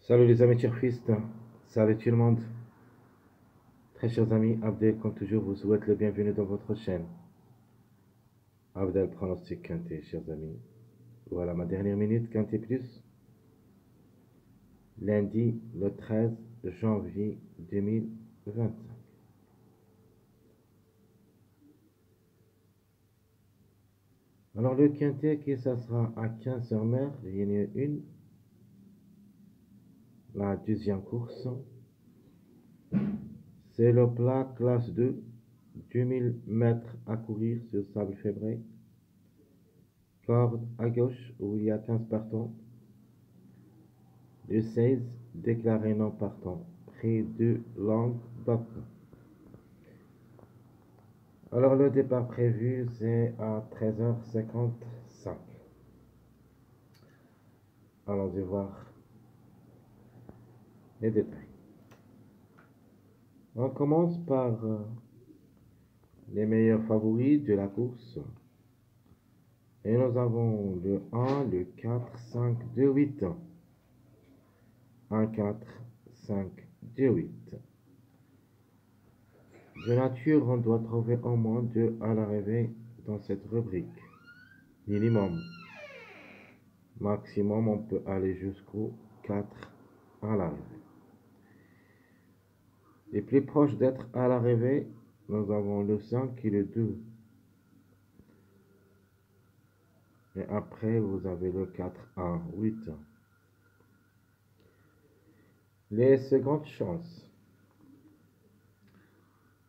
Salut les amis turfistes, salut tout le monde. Très chers amis, Abdel, comme toujours, vous souhaite le bienvenu dans votre chaîne. Abdel pronostic quinté, chers amis. Voilà ma dernière minute, quinté plus. Lundi, le 13 janvier 2025. Alors le quinté, qui ça sera à 15h, il y en a une. La deuxième course, c'est le plat classe 2, 2000 mètres à courir sur sable fébré. Corde à gauche où il y a 15 partants. Le 16 déclaré non partant. Près de Languedoc. Alors le départ prévu c'est à 13h55. Allons-y voir les détails. On commence par les meilleurs favoris de la course. Et nous avons le 1, le 4, 5, 2, 8. 1, 4, 5, 2, 8. De nature, on doit trouver au moins 2 à l'arrivée dans cette rubrique. Minimum. Maximum, on peut aller jusqu'au 4 à l'arrivée. Les plus proches d'être à l'arrivée, nous avons le 5 et le 2. Et après, vous avez le 4 à 8. Les secondes chances.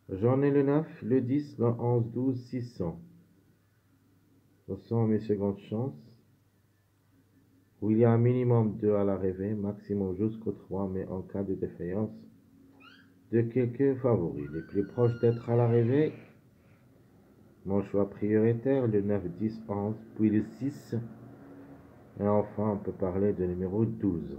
J'en ai le 9, le 10, le 11, 12, 600. Ce sont mes secondes chances. Où il y a un minimum 2 à l'arrivée, maximum jusqu'au 3, mais en cas de défaillance de quelques favoris. Les plus proches d'être à l'arrivée, mon choix prioritaire, le 9, 10, 11, puis le 6. Et enfin, on peut parler de numéro 12.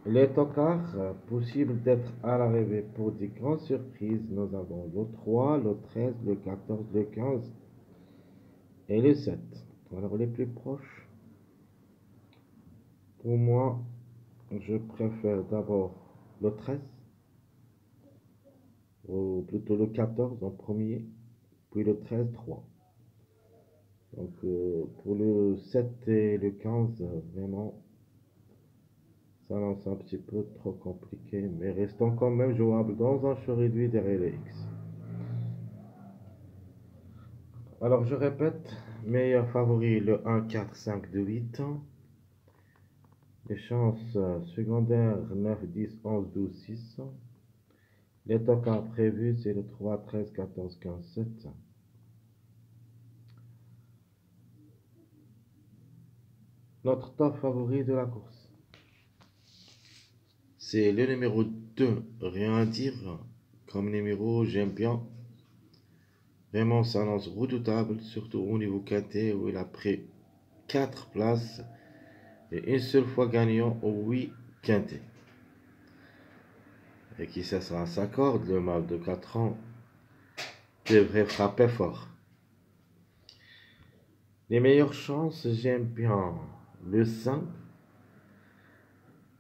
Les tocards, possibles d'être à l'arrivée pour des grandes surprises, nous avons le 3, le 13, le 14, le 15 et le 7. Alors les plus proches, pour moi, je préfère d'abord le 13, ou plutôt le 14 en premier, puis le 13, 3. Donc pour le 7 et le 15, vraiment, ça lance un petit peu trop compliqué, mais restant quand même jouable dans un choix réduit derrière les X. Alors je répète, meilleur favori le 1, 4, 5, 2, 8. Les chances secondaires 9, 10, 11, 12, 6. Les tokens prévus c'est le 3, 13, 14, 15, 7. Notre top favori de la course, c'est le numéro 2. Rien à dire. Comme numéro, j'aime bien. Vraiment, ça lance redoutable, surtout au niveau quinté où il a pris 4 places et une seule fois gagnant au 8 quinté. Et qui ça sera s'accorde, le mâle de 4 ans devrait frapper fort. Les meilleures chances, j'aime bien le 5.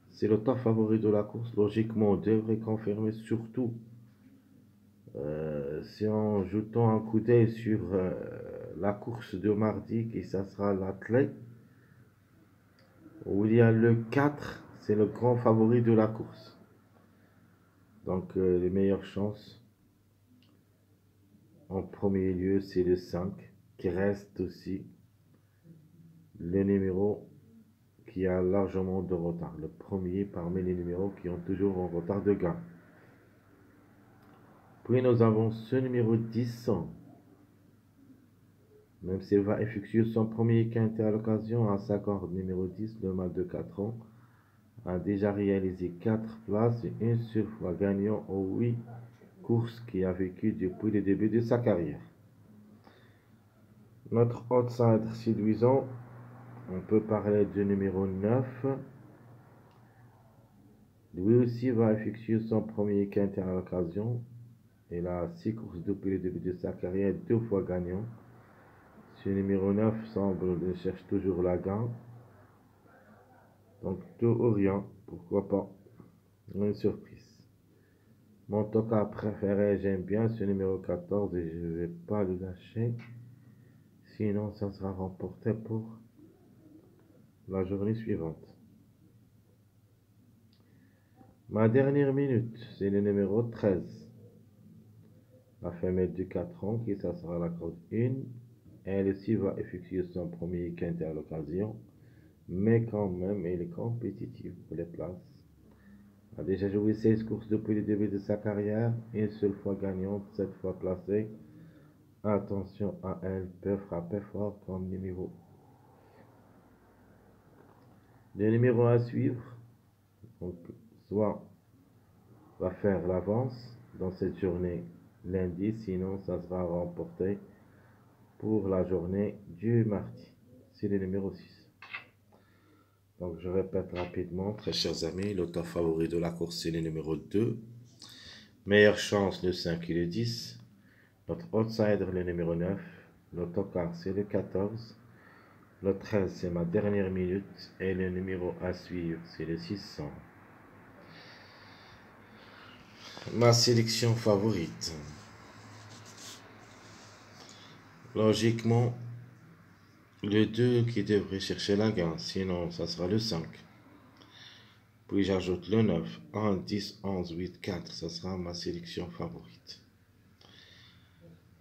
C'est le top favori de la course. Logiquement, on devrait confirmer, surtout si en jetant un coup d'œil sur la course de mardi, qui ça sera l'athlète, où il y a le 4, c'est le grand favori de la course. Donc les meilleures chances, en premier lieu, c'est le 5, qui reste aussi le numéro qui a largement de retard. Le premier parmi les numéros qui ont toujours un retard de gain. Puis nous avons ce numéro 10. Même s'il va effectuer son premier quintet à l'occasion, à sa corde numéro 10, le mâle de 4 ans, a déjà réalisé 4 places et une seule fois gagnant aux 8 courses qu'il a vécues depuis le début de sa carrière. Notre outsider séduisant, on peut parler du numéro 9. Lui aussi va effectuer son premier quintet à l'occasion. Il a 6 courses depuis le début de sa carrière, 2 fois gagnant Ce numéro 9 semble cherche toujours la gain. Donc tout ou rien, pourquoi pas. Une surprise. Mon toka préféré, j'aime bien ce numéro 14 et je ne vais pas le lâcher. Sinon, ça sera remporté pour la journée suivante. Ma dernière minute, c'est le numéro 13. La femelle de 4 ans qui s'assera à la corde 1. Elle aussi va effectuer son premier quintet à l'occasion. Mais quand même, elle est compétitive pour les places. Elle a déjà joué 16 courses depuis le début de sa carrière. Une seule fois gagnante, 7 fois placée. Attention à elle, peut frapper fort comme numéro. Le numéro à suivre, donc, soit va faire l'avance dans cette journée lundi, sinon ça sera remporté pour la journée du mardi. C'est le numéro 6. Donc je répète rapidement, très chers amis, l'auto favori de la course c'est le numéro 2. Meilleure chance le 5 et le 10. Notre outsider le numéro 9. L'autocar c'est le 14. Le 13 c'est ma dernière minute. Et le numéro à suivre c'est le 600. Ma sélection favorite. Logiquement, le 2 qui devrait chercher la gain, sinon ça sera le 5. Puis j'ajoute le 9, 1, 10, 11, 8, 4, ça sera ma sélection favorite.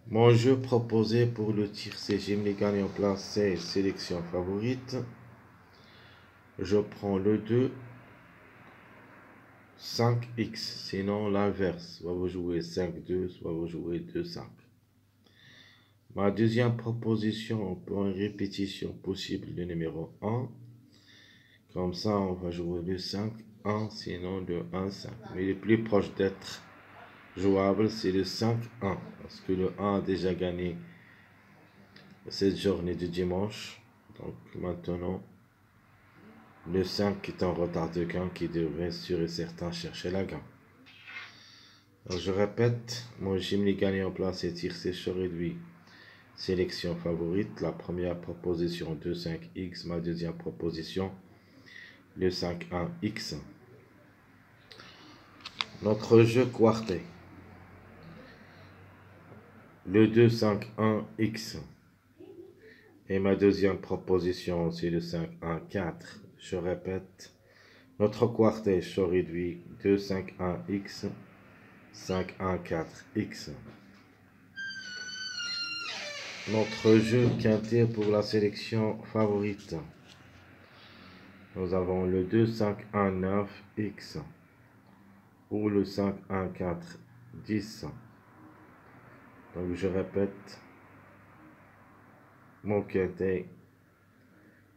Mon jeu proposé pour le tir, c'est Jim les gagne en place 16, sélection favorite. Je prends le 2, 5x, sinon l'inverse, soit vous jouez 5-2, soit vous jouez 2-5. Ma deuxième proposition pour une répétition possible, le numéro 1. Comme ça, on va jouer le 5-1, sinon le 1-5. Mais le plus proche d'être jouable, c'est le 5-1. Parce que le 1 a déjà gagné cette journée de dimanche. Donc maintenant, le 5 est en retard de gain qui devrait sûr et certain chercher la gain. Donc je répète, mon Jimny gagne en place et tire ses cheveux réduits. Sélection favorite, la première proposition 2-5x, ma deuxième proposition le 5-1x. Notre jeu quarté. Le 2-5-1x. Et ma deuxième proposition, c'est le 5-1-4. Je répète, notre quartet se réduit 2-5-1x, 5-1-4x. Notre jeu quintet pour la sélection favorite. Nous avons le 2-5-1-9x ou le 5-1-4-10. Donc je répète, mon quintet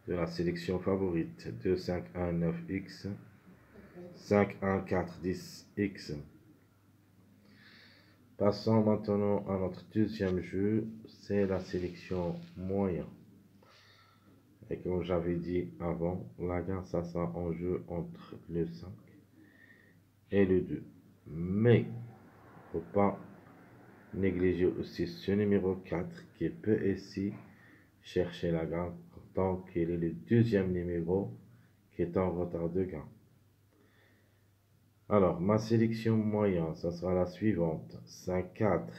de la sélection favorite 2-5-1-9x, 5-1-4-10x. Passons maintenant à notre deuxième jeu, c'est la sélection moyen. Et comme j'avais dit avant, la gain ça sera en jeu entre le 5 et le 2. Mais, il ne faut pas négliger aussi ce numéro 4 qui peut ici chercher la gain tant qu'il est le deuxième numéro qui est en retard de gain. Alors, ma sélection moyenne, ça sera la suivante. 5, 4,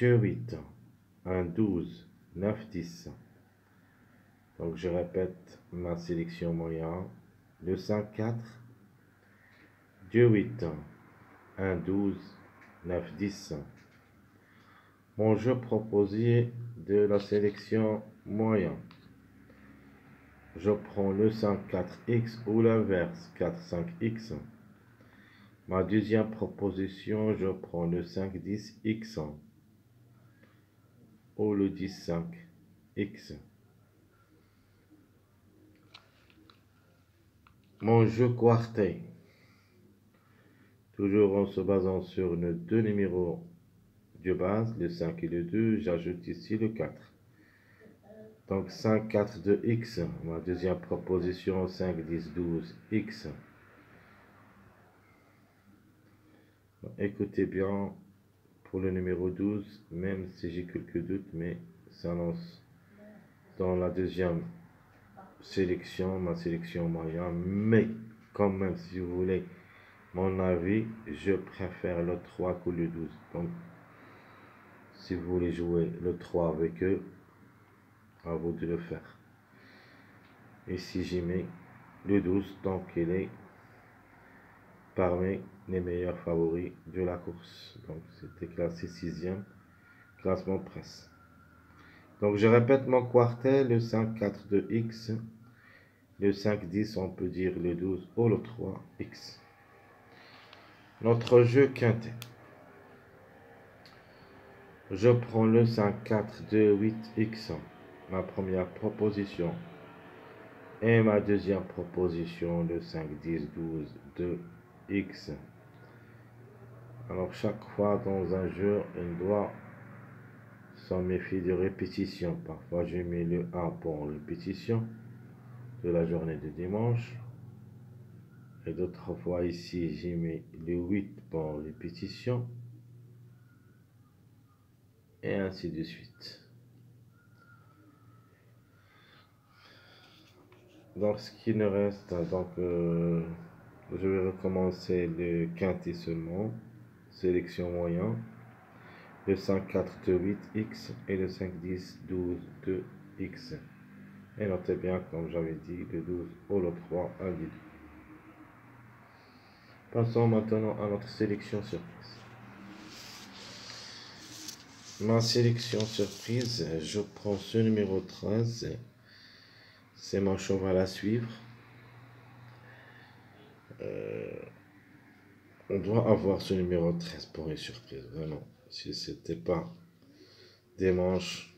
2, 8, 1, 12, 9, 10. Donc, je répète ma sélection moyenne. Le 5, 4, 2, 8, 1, 12, 9, 10. Mon jeu proposé de la sélection moyenne. Je prends le 5, 4x ou l'inverse, 4, 5x. Ma deuxième proposition, je prends le 5, 10x ou le 10, 5x. Mon jeu quartet, toujours en se basant sur nos deux numéros de base, le 5 et le 2, j'ajoute ici le 4. Donc 5, 4, 2x, ma deuxième proposition, 5, 10, 12x. Écoutez bien pour le numéro 12, même si j'ai quelques doutes, mais s'annonce dans la deuxième sélection, ma sélection moyenne, mais quand même, si vous voulez mon avis, je préfère le 3 que le 12. Donc, si vous voulez jouer le 3 avec eux, à vous de le faire. Ici, j'y mets le 12, donc il est parmi les meilleurs favoris de la course. Donc, c'était classé 6e, classement presse. Donc, je répète mon quartet, le 5-4-2-X, le 5-10, on peut dire le 12 ou le 3X. Notre jeu quintet. Je prends le 5-4-2-8X, ma première proposition. Et ma deuxième proposition, le 5-10-12-2X. Alors, chaque fois dans un jeu, on doit s'en méfier de répétition. Parfois, je mets le 1 pour répétition de la journée de dimanche. Et d'autres fois, ici, j'ai mis le 8 pour répétition. Et ainsi de suite. Donc, ce qui nous reste, donc, je vais recommencer le quintet seulement. Sélection moyen. Le 5-4-2-8X et le 5-10-12-2X. Et notez bien, comme j'avais dit, le 12 ou le 3, 1 du 2. Passons maintenant à notre sélection surprise. Ma sélection surprise, je prends ce numéro 13. C'est mon cheval à suivre. On doit avoir ce numéro 13 pour une surprise, vraiment. Si ce n'était pas dimanche,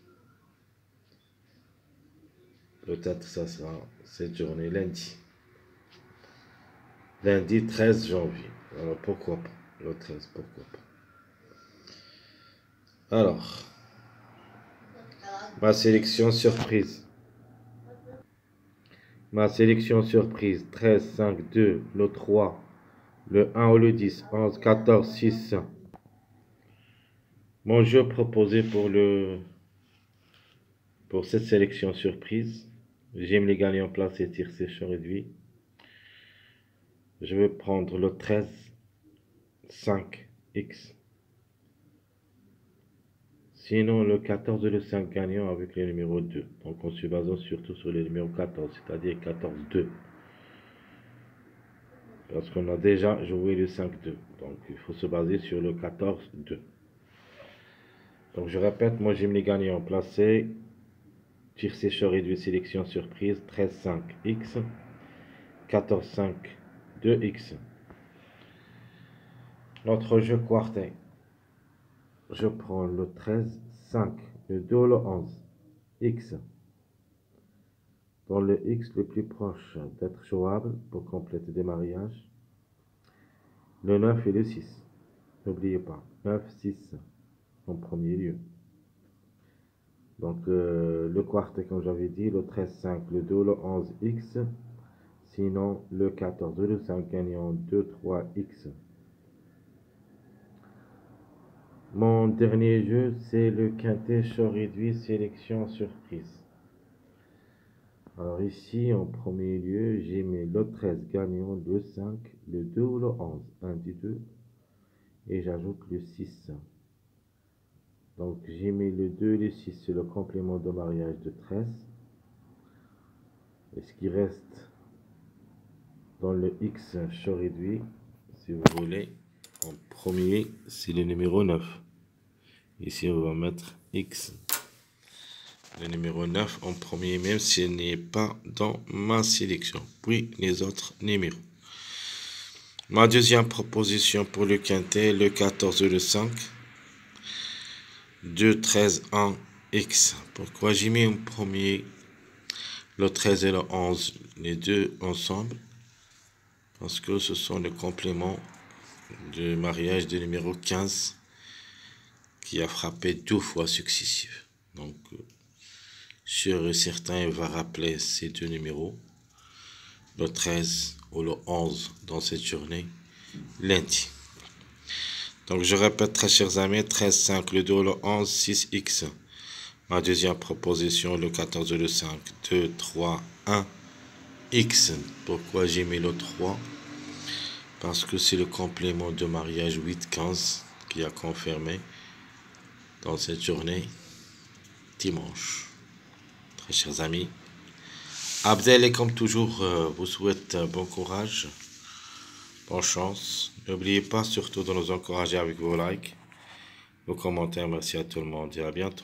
peut-être ça sera cette journée lundi. Lundi 13 janvier. Alors pourquoi pas? Le 13, pourquoi pas? Alors, ma sélection surprise. Ma sélection surprise, 13, 5, 2, le 3, le 1 ou le 10, 11, 14, 6. Mon jeu proposé pour cette sélection surprise, j'aime les gagnants placés, tir sécheur réduit. Je vais prendre le 13, 5X. Sinon, le 14 et le 5 gagnant avec le numéro 2. Donc, on se basant surtout sur le numéro 14, c'est-à-dire 14-2. Parce qu'on a déjà joué le 5-2. Donc, il faut se baser sur le 14-2. Donc, je répète, moi, j'aime les gagnants placés. Tir sécheur réduit, sélection surprise, 13-5X, 14-5-2X. Notre jeu quartet. Je prends le 13, 5, le 2 ou le 11, X. Dans le X le plus proche d'être jouable pour compléter des mariages. Le 9 et le 6. N'oubliez pas, 9, 6 en premier lieu. Donc le quartet, comme j'avais dit, le 13, 5, le 2, le 11, X. Sinon, le 14 et le 5 gagnant 2, 3, X. Mon dernier jeu, c'est le quintet chaud réduit sélection surprise. Alors ici, en premier lieu, j'ai mis le 13 gagnant, le 5, le 2 ou le 11, 1 du 2, et j'ajoute le 6. Donc j'ai mis le 2 et le 6, c'est le complément de mariage de 13. Et ce qui reste dans le X chaud réduit, si vous voulez, en premier, c'est le numéro 9. Ici, on va mettre X, le numéro 9 en premier, même s'il n'est pas dans ma sélection. Puis les autres numéros. Ma deuxième proposition pour le quintet, le 14 et le 5. 2, 13, 1, X. Pourquoi j'ai mis en premier le 13 et le 11, les deux ensemble? Parce que ce sont les compléments du mariage du numéro 15 qui a frappé 2 fois successifs. Donc, sûr et certain, il va rappeler ces deux numéros, le 13 ou le 11 dans cette journée, lundi. Donc, je répète, très chers amis, 13, 5, le 2, le 11, 6X. Ma deuxième proposition, le 14 le 5, 2, 3, 1, X. Pourquoi j'ai mis le 3? Parce que c'est le complément de mariage 8-15 qui a confirmé dans cette journée, dimanche. Très chers amis, Abdel, comme toujours, vous souhaite bon courage, bonne chance. N'oubliez pas surtout de nous encourager avec vos likes, vos commentaires. Merci à tout le monde et à bientôt.